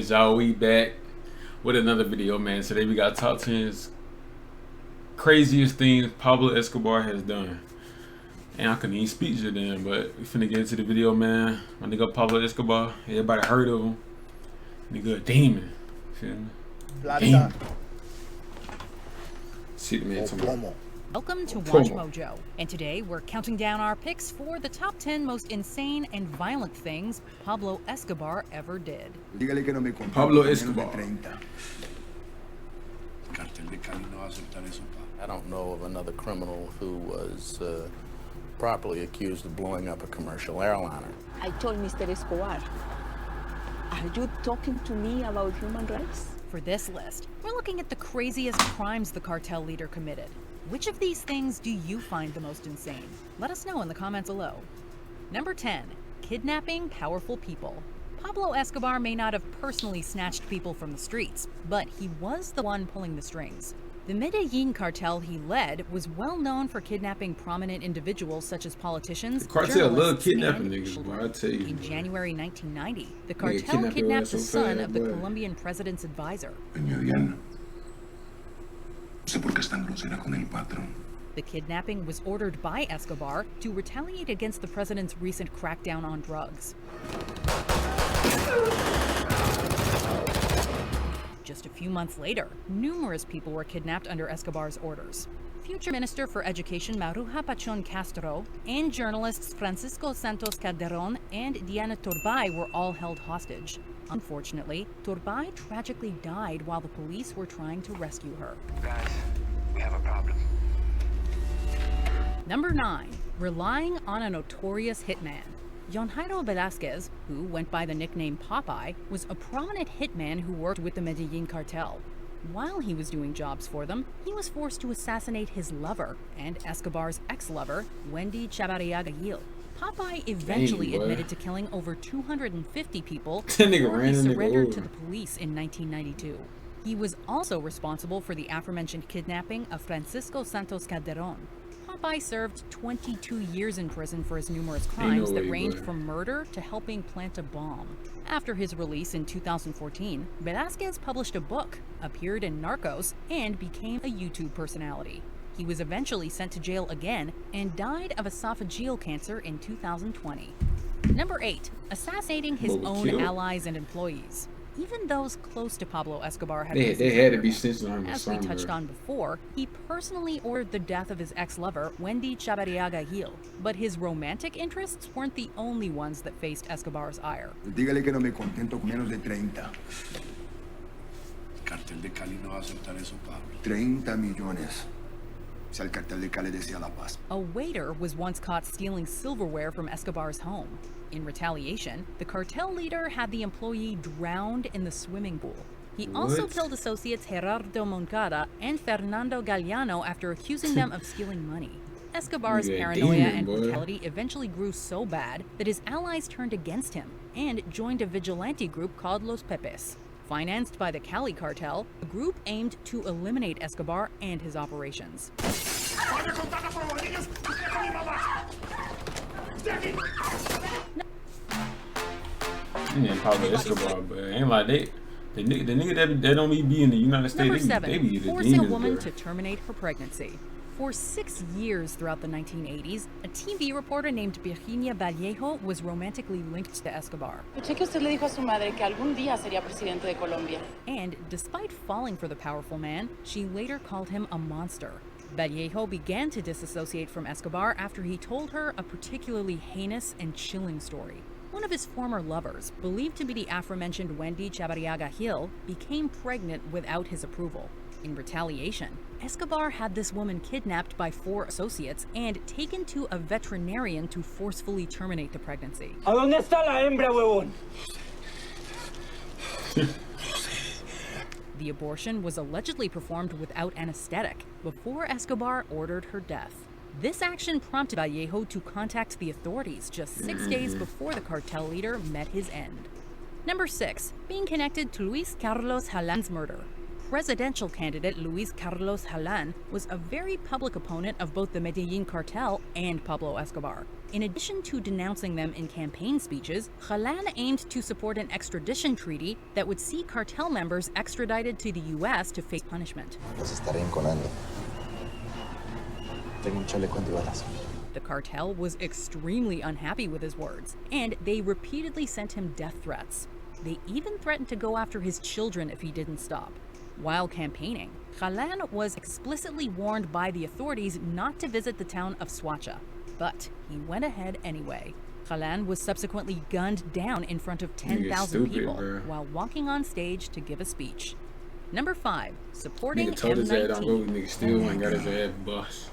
guys, y'all, we back with another video, man. Today we got top 10 craziest things Pablo Escobar has done. And I couldn't even speak to them, but we finna get into the video, man. My nigga Pablo Escobar, everybody heard of him. Nigga a demon. Feel me? Demon. See the man tomorrow. Welcome to Watch Mojo, and today we're counting down our picks for the top 10 most insane and violent things Pablo Escobar ever did. Pablo Escobar. I don't know of another criminal who was properly accused of blowing up a commercial airliner. I told Mr. Escobar, are you talking to me about human rights? For this list, we're looking at the craziest crimes the cartel leader committed. Which of these things do you find the most insane? Let us know in the comments below. Number 10, kidnapping powerful people. Pablo Escobar may not have personally snatched people from the streets, but he was the one pulling the strings. The Medellin cartel he led was well known for kidnapping prominent individuals such as politicians, the cartel love kidnapping and niggas, boy, I tell you. In January 1990, the cartel kidnapped the son of the Colombian president's advisor. The kidnapping was ordered by Escobar to retaliate against the president's recent crackdown on drugs. Just a few months later, numerous people were kidnapped under Escobar's orders. Future Minister for Education Maruja Pachon Castro and journalists Francisco Santos Calderon and Diana Turbay were all held hostage. Unfortunately, Turbay tragically died while the police were trying to rescue her. Guys, we have a problem. Number 9. Relying on a notorious hitman. Jairo Velasquez, who went by the nickname Popeye, was a prominent hitman who worked with the Medellin cartel. While he was doing jobs for them, he was forced to assassinate his lover and Escobar's ex-lover, Wendy Chavarriaga Gil. Popeye eventually admitted to killing over 250 people before he surrendered to the police in 1992. He was also responsible for the aforementioned kidnapping of Francisco Santos Calderon. Popeye served 22 years in prison for his numerous crimes that ranged from murder to helping plant a bomb. After his release in 2014, Velázquez published a book, appeared in Narcos, and became a YouTube personality. He was eventually sent to jail again and died of esophageal cancer in 2020. Number 8. Assassinating his own allies and employees. Even those close to Pablo Escobar had they had to be sensitive on as we touched on before, he personally ordered the death of his ex-lover, Wendy Chavarriaga Gil. But his romantic interests weren't the only ones that faced Escobar's ire. Dígale que no me contento con menos de 30. El cartel de Cali no va a aceptar eso, Pablo. 30 millones. Si el cartel de Cali decía la paz. A waiter was once caught stealing silverware from Escobar's home. In retaliation, the cartel leader had the employee drowned in the swimming pool. He also killed associates Gerardo Moncada and Fernando Galliano after accusing them of stealing money. Escobar's paranoia and brutality eventually grew so bad that his allies turned against him and joined a vigilante group called Los Pepes. Financed by the Cali cartel, the group aimed to eliminate Escobar and his operations. And Pablo Escobar, but ain't like the nigga that don't be in the United States. Number 7. They be Forcing a woman to terminate her pregnancy. For 6 years throughout the 1980s, a TV reporter named Virginia Vallejo was romantically linked to Escobar. And despite falling for the powerful man, she later called him a monster. Vallejo began to disassociate from Escobar after he told her a particularly heinous and chilling story. One of his former lovers, believed to be the aforementioned Wendy Chavarriaga Gil, became pregnant without his approval. In retaliation, Escobar had this woman kidnapped by 4 associates and taken to a veterinarian to forcefully terminate the pregnancy. ¿A dónde está la hembra, huevón? The abortion was allegedly performed without anesthetic before Escobar ordered her death. This action prompted Vallejo to contact the authorities just 6 days before the cartel leader met his end. Number 6. Being connected to Luis Carlos Jalan's murder. presidential candidate Luis Carlos Jalan was a very public opponent of both the Medellin cartel and Pablo Escobar. In addition to denouncing them in campaign speeches, Jalan aimed to support an extradition treaty that would see cartel members extradited to the U.S. to face punishment. Los estaré enconando. Tengo un chaleco antibalas. The cartel was extremely unhappy with his words, and they repeatedly sent him death threats. They even threatened to go after his children if he didn't stop. While campaigning, Jalan was explicitly warned by the authorities not to visit the town of Soacha, but he went ahead anyway. Jalan was subsequently gunned down in front of 10,000 people while walking on stage to give a speech. Number 5, supporting M19.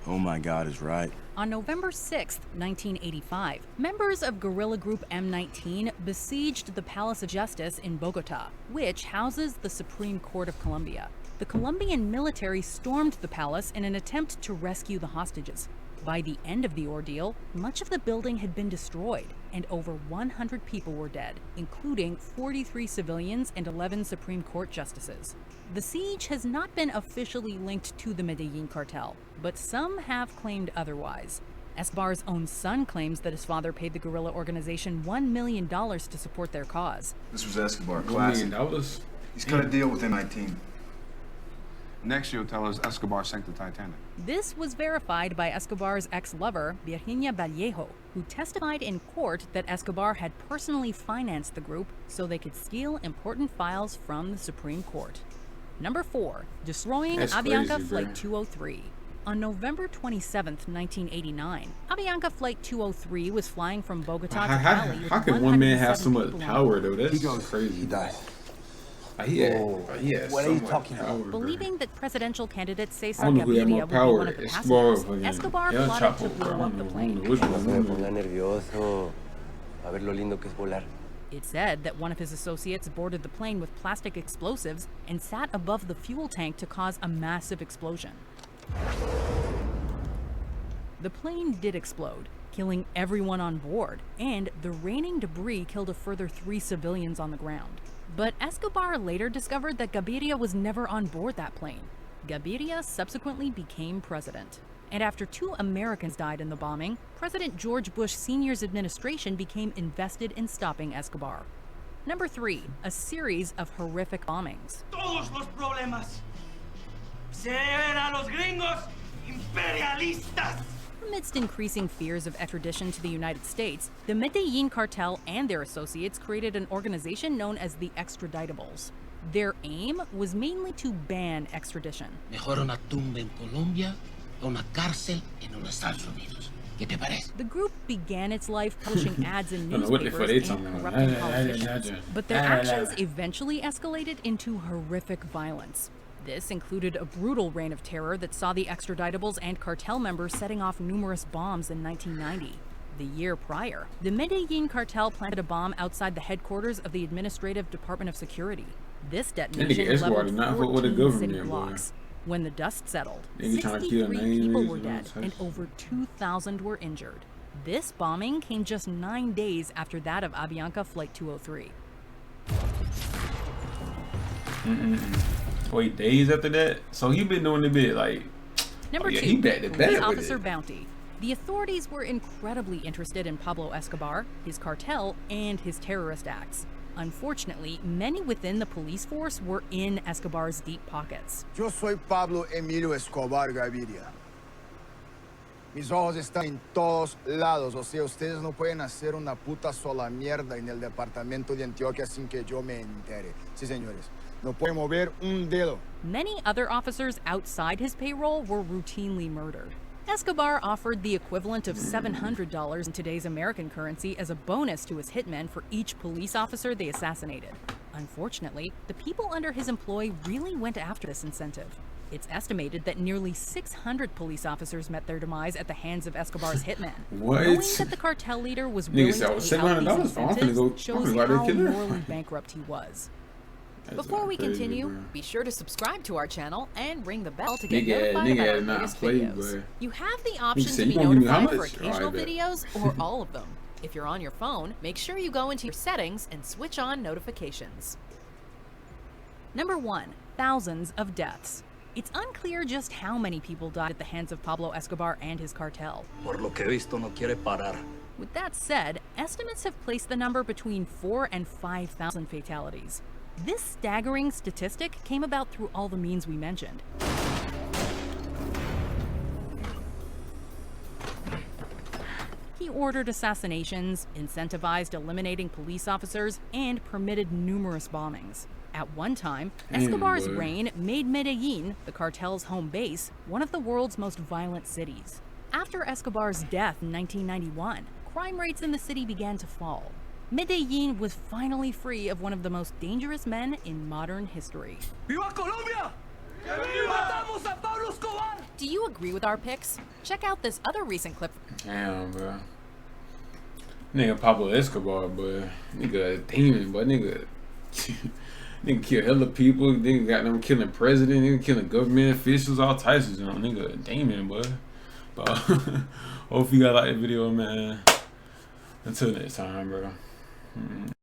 Oh my God is right. On November 6, 1985, members of guerrilla group M19 besieged the Palace of Justice in Bogota, which houses the Supreme Court of Colombia. The Colombian military stormed the palace in an attempt to rescue the hostages. By the end of the ordeal, much of the building had been destroyed, and over 100 people were dead, including 43 civilians and 11 Supreme Court justices. The siege has not been officially linked to the Medellin cartel, but some have claimed otherwise. Escobar's own son claims that his father paid the guerrilla organization $1 million to support their cause. This was Escobar, $1 classic. million? He's cut a deal with M19. Next, you'll tell us Escobar sank the Titanic. This was verified by Escobar's ex-lover, Virginia Vallejo, who testified in court that Escobar had personally financed the group so they could steal important files from the Supreme Court. Number 4, destroying Avianca Flight 203. On November 27, 1989, Avianca Flight 203 was flying from Bogota to Cali. How can one man have so much power, though? That's crazy. He died. What are you talking about? Believing that presidential candidate Cesar I don't know who had more Gaviria would be power. one of the passengers, Escobar plotted to blow up the plane. It said that one of his associates boarded the plane with plastic explosives and sat above the fuel tank to cause a massive explosion. The plane did explode, killing everyone on board, and the raining debris killed a further 3 civilians on the ground. But Escobar later discovered that Gaviria was never on board that plane. Gaviria subsequently became president. And after 2 Americans died in the bombing, President George Bush Sr.'s administration became invested in stopping Escobar. Number 3, a series of horrific bombings. Todos los problemas se deben a los gringos imperialistas. Amidst increasing fears of extradition to the United States, the Medellin cartel and their associates created an organization known as the Extraditables. Their aim was mainly to ban extradition. Mejor una tumba en Colombia o una cárcel en los Estados Unidos. ¿Qué te parece? The group began its life publishing ads in newspapers and corrupting politicians, but their actions eventually escalated into horrific violence. This included a brutal reign of terror that saw the Extraditables and cartel members setting off numerous bombs in 1990. The year prior, the Medellin cartel planted a bomb outside the headquarters of the Administrative Department of Security. This detonation leveled 14 city blocks. When the dust settled, 63 people were dead and over 2,000 were injured. This bombing came just 9 days after that of Avianca Flight 203. Wait, days after that? So he been doing a bit like... Number 2, Police Officer Bounty. The authorities were incredibly interested in Pablo Escobar, his cartel, and his terrorist acts. Unfortunately, many within the police force were in Escobar's deep pockets. Yo soy Pablo Emilio Escobar Gaviria. Mis ojos están en todos lados, o sea, ustedes no pueden hacer una puta sola mierda en el departamento de Antioquia sin que yo me entere. Sí, señores. No pueden mover un dedo. Many other officers outside his payroll were routinely murdered. Escobar offered the equivalent of $700 in today's American currency as a bonus to his hitmen for each police officer they assassinated. Unfortunately, the people under his employ really went after this incentive. It's estimated that nearly 600 police officers met their demise at the hands of Escobar's hitmen. Knowing that the cartel leader was willing to pay out these incentives shows how morally bankrupt he was. Before we continue, be sure to subscribe to our channel and ring the bell to get notified about our latest videos. You have the option to be notified for occasional videos or all of them. If you're on your phone, make sure you go into your settings and switch on notifications. Number 1, thousands of deaths. It's unclear just how many people died at the hands of Pablo Escobar and his cartel. Por lo que he visto, no quiere parar. With that said, estimates have placed the number between 4,000 and 5,000 fatalities. This staggering statistic came about through all the means we mentioned. He ordered assassinations, incentivized eliminating police officers, and permitted numerous bombings. At one time, Escobar's reign made Medellin, the cartel's home base, one of the world's most violent cities. After Escobar's death in 1991, crime rates in the city began to fall. Medellin was finally free of one of the most dangerous men in modern history. ¡Viva Colombia! ¡Matamos a Pablo Escobar! Do you agree with our picks? Check out this other recent clip. Damn, bro. Nigga Pablo Escobar, boy. Nigga a demon, but nigga. Nigga kill hella people. Nigga got them killing president. Nigga killing government officials. All types of stuff. Nigga a demon, boy. But hope you guys like the video, man. Until next time, bro.